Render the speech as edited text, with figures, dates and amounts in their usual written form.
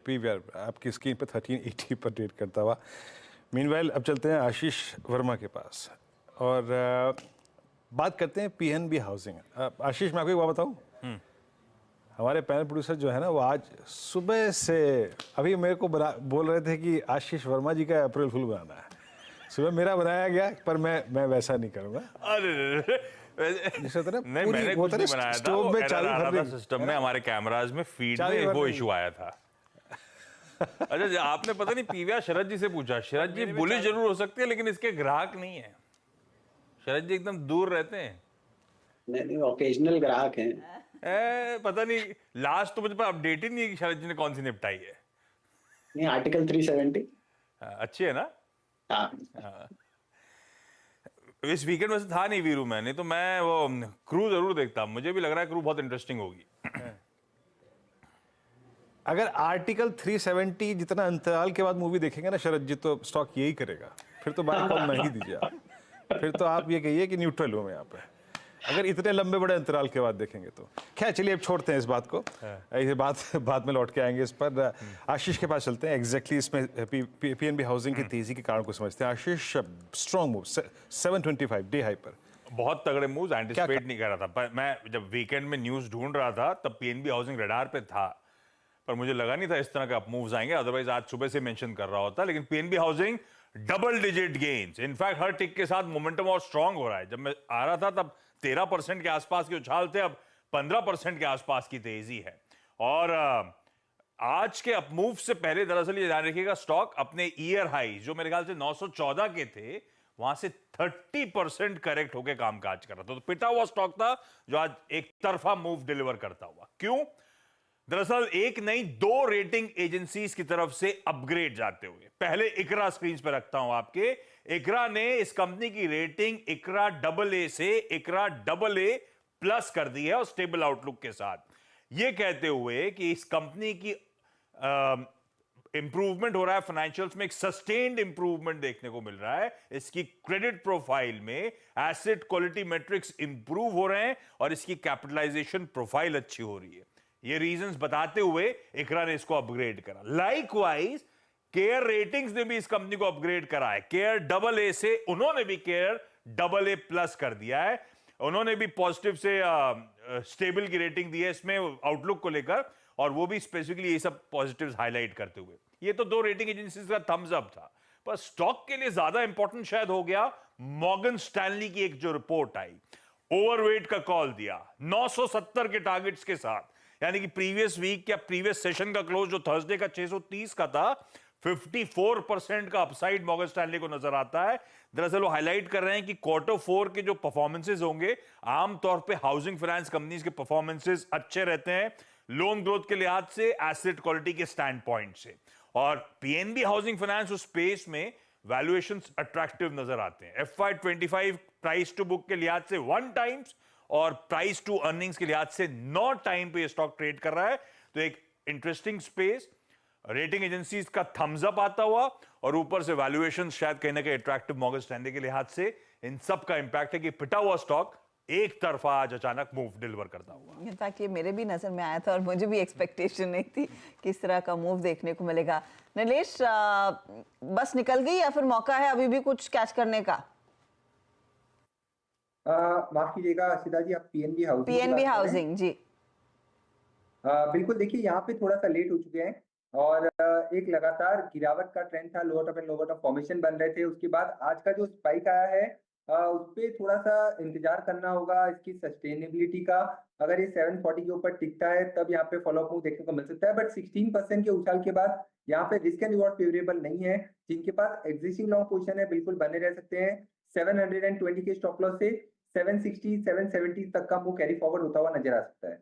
PVR आपकी screen पे 1380 पर ट्रेड करता हुआ। मीनवाइल अब चलते हैं आशीष वर्मा के पास और बात करते हैं पीएनबी हाउसिंग। आशीष, मैं आपको एक बात बताऊं, हमारे पैनल प्रोड्यूसर जो है ना, वो आज सुबह से अभी मेरे को बोल रहे थे कि आशीष वर्मा जी का अप्रैल फुल बनाना है। सुबह मेरा बनाया गया, पर मैं वैसा नहीं करूंगा। नहीं, मैंने कुछ नहीं बनाया था, वो एरर आ रहा था सिस्टम में, हमारे कैमराज में फीड में वो इशू आया था। अच्छा, आपने पता नहीं पीवीआर शरद जी से पूछा। शरद जी बुलिश जरूर हो सकते हैं लेकिन इसके ग्राहक नहीं है। शरद जी एकदम दूर रहते हैं। नहीं, ओकेजनल ग्राहक हैं। पता नहीं, लास्ट तो मुझे पर अपडेट ही नहीं है कि शरद जी ने कौन सी निपटाई है। नहीं, आर्टिकल 370 अच्छी है ना। हाँ। इस वीकेंड में से था नहीं वीरू, मैंने तो मैं वो क्रू जरूर देखता। मुझे भी लग रहा है क्रू बहुत इंटरेस्टिंग होगी। अगर आर्टिकल 370 जितना अंतराल के बाद मूवी देखेंगे ना शरद जी, तो स्टॉक यही करेगा। फिर तो बाय कॉल नहीं दीजिए आप, फिर तो आप ये कहिए कि न्यूट्रल हूं मैं यहाँ पे, अगर इतने लंबे बड़े अंतराल के बाद देखेंगे तो। खैर चलिए, अब छोड़ते हैं इस बात को, ये बात बाद में लौट के आएंगे इस पर। आशीष के पास चलते हैं। एग्जैक्टली इसमें पीएनबी हाउसिंग की तेजी के कारण को समझते हैं। आशीष, स्ट्रॉन्ग मूव 725 डे हाई पर, बहुत तगड़े मूव्स एंटिसिपेट नहीं कर रहा था, पर मैं जब वीकेंड में न्यूज ढूंढ रहा था तब पीएनबी हाउसिंग रडार पे था, पर मुझे लगा नहीं था इस तरह का मूव्स आएंगे। अदरवाइज आज सुबह से मेंशन कर रहा होता। लेकिन PNB housing double digit gains, in fact हर टिक के साथ मोमेंटम और स्ट्रांग हो रहा है। जब मैं आ रहा था तब 13% के आसपास के उछाल थे, अब 15% के आसपास की तेजी है। और आज के अपमूव से पहले दरअसल ये ध्यान रखिएगा, स्टॉक अपने ईयर हाई जो मेरे ख्याल से 914 के थे, वहां से 30% करेक्ट होकर कामकाज कर रहा था। तो पिटा हुआ स्टॉक था जो आज एक तरफा मूव डिलीवर करता हुआ। क्यों? दरअसल एक नहीं, दो रेटिंग एजेंसीज की तरफ से अपग्रेड जाते हुए। पहले इकरा स्क्रीन पर रखता हूं आपके। इकरा ने इस कंपनी की रेटिंग इकरा AA से इकरा AA प्लस कर दी है और स्टेबल आउटलुक के साथ, यह कहते हुए कि इस कंपनी की इंप्रूवमेंट हो रहा है फाइनेंशियल्स में, एक सस्टेन्ड इंप्रूवमेंट देखने को मिल रहा है। इसकी क्रेडिट प्रोफाइल में एसेट क्वालिटी मैट्रिक्स इंप्रूव हो रहे हैं और इसकी कैपिटलाइजेशन प्रोफाइल अच्छी हो रही है। ये रीजंस बताते हुए इकरा ने इसको अपग्रेड करा। लाइकवाइज केयर रेटिंग्स ने भी इस कंपनी को अपग्रेड करा है। केयर AA से उन्होंने भी केयर AA प्लस कर दिया है। उन्होंने भी पॉजिटिव से स्टेबल की रेटिंग दी है इसमें आउटलुक को लेकर, और वो भी स्पेसिफिकली ये सब पॉजिटिव्स हाईलाइट करते हुए। ये तो दो रेटिंग एजेंसीज का थम्स अप था, पर स्टॉक के लिए ज्यादा इंपॉर्टेंट शायद हो गया मॉर्गन स्टैनली की एक जो रिपोर्ट आई, ओवरवेट का कॉल दिया 970 के टारगेट्स के साथ। यानी कि प्रीवियस वीक या प्रीवियस सेशन का क्लोज जो थर्सडे का 630 का था, 54% का अपसाइड मॉर्गन स्टैनली को नजर आता है। दरअसल वो हाईलाइट कर रहे हैं कि Q4 के जो परफॉर्मेंसेस होंगे, आमतौर पे हाउसिंग फाइनेंस कंपनीज के परफॉर्मेंसेस अच्छे रहते हैं, लोन ग्रोथ के लिहाज से, एसेट क्वालिटी के स्टैंड पॉइंट से। और पीएनबी हाउसिंग फाइनेंस उस स्पेस में वैल्यूएशंस अट्रैक्टिव नजर आते हैं। FY25 प्राइस टू बुक के लिहाज से 1 टाइम्स और प्राइस टू अर्निंग्स के लिहाज से 9 टाइम पे स्टॉक ट्रेड कर रहा है। तो एक इंटरेस्टिंग स्पेस, रेटिंग एजेंसीज का थम्स अप आता हुआ, और ऊपर से वैल्यूएशन शायद कहीं ना कहीं अट्रैक्टिव मॉर्गन स्टैनली के लिहाज से। इन सब का इंपैक्ट है कि पिटा हुआ स्टॉक एक तरफा आज अचानक मूव डिलीवर करता हुआ। इनफैक्ट ये मेरे भी नजर में आया था और मुझे भी एक्सपेक्टेशन नहीं थी कि इस तरह का मूव देखने को मिलेगा। नीलेश, बस निकल गई या फिर मौका है अभी भी कुछ कैच करने का? माफ कीजिएगा सीधा जी, आप पीएनबी हाउसिंग जी। बिल्कुल, देखिए यहाँ पे थोड़ा सा लेट हो चुके हैं और एक लगातार गिरावट का ट्रेंड था, lower top and lower top formation बन रहे थे। उसके बाद आज का जो स्पाइक आया है उस पे थोड़ा सा इंतजार करना होगा इसकी सस्टेनेबिलिटी का। अगर ये 740 के ऊपर टिकता है तब यहाँ पे फॉलोअप मूव देखने को मिल सकता है, बट 16% के उछाल के बाद यहाँ पे रिस्क एंड रिवॉर्ड फेवरेबल नहीं है। जिनके पास एग्जिस्टिंग लॉन्ग पोजीशन है बिल्कुल बने रह सकते हैं। 720 के स्टॉप लॉस से 760 770 तक का मूव कैरी फॉरवर्ड होता हुआ नजर आ सकता है।